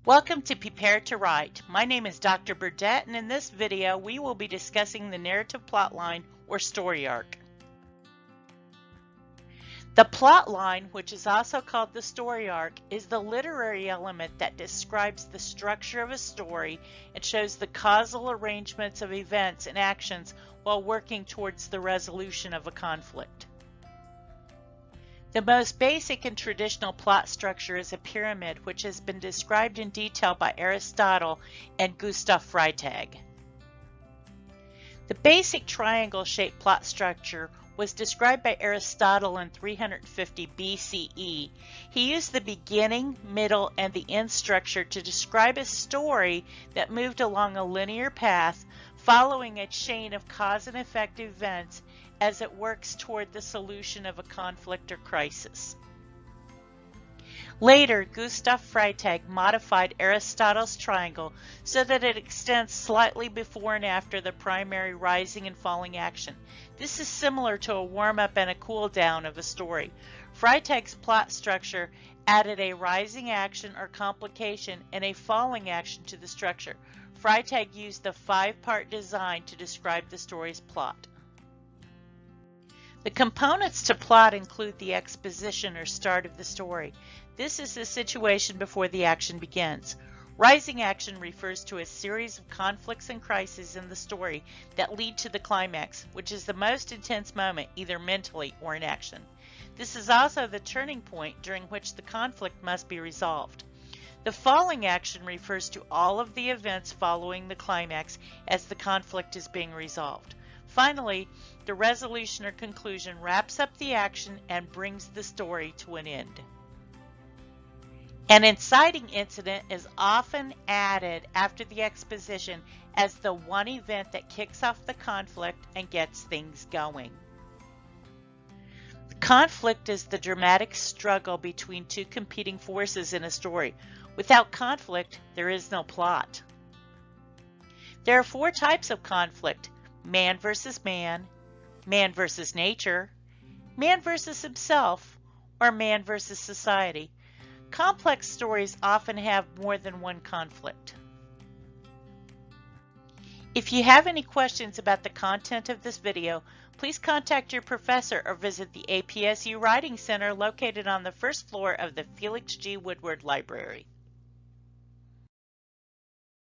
Welcome to Prepare to Write. My name is Dr. Burdette, and in this video we will be discussing the narrative plotline or story arc. The plotline, which is also called the story arc, is the literary element that describes the structure of a story and shows the causal arrangements of events and actions while working towards the resolution of a conflict. The most basic and traditional plot structure is a pyramid, which has been described in detail by Aristotle and Gustav Freytag. The basic triangle-shaped plot structure was described by Aristotle in 350 BCE. He used the beginning, middle, and the end structure to describe a story that moved along a linear path, following a chain of cause and effect events as it works toward the solution of a conflict or crisis. Later, Gustav Freytag modified Aristotle's triangle so that it extends slightly before and after the primary rising and falling action. This is similar to a warm-up and a cool-down of a story. Freytag's plot structure added a rising action or complication and a falling action to the structure. Freytag used the five-part design to describe the story's plot. The components to plot include the exposition or start of the story. This is the situation before the action begins. Rising action refers to a series of conflicts and crises in the story that lead to the climax, which is the most intense moment, either mentally or in action. This is also the turning point during which the conflict must be resolved. The falling action refers to all of the events following the climax as the conflict is being resolved. Finally, the resolution or conclusion wraps up the action and brings the story to an end. An inciting incident is often added after the exposition as the one event that kicks off the conflict and gets things going. The conflict is the dramatic struggle between two competing forces in a story. Without conflict, there is no plot. There are four types of conflict: man versus man, man versus nature, man versus himself, or man versus society. Complex stories often have more than one conflict. If you have any questions about the content of this video, please contact your professor or visit the APSU Writing Center located on the first floor of the Felix G. Woodward Library.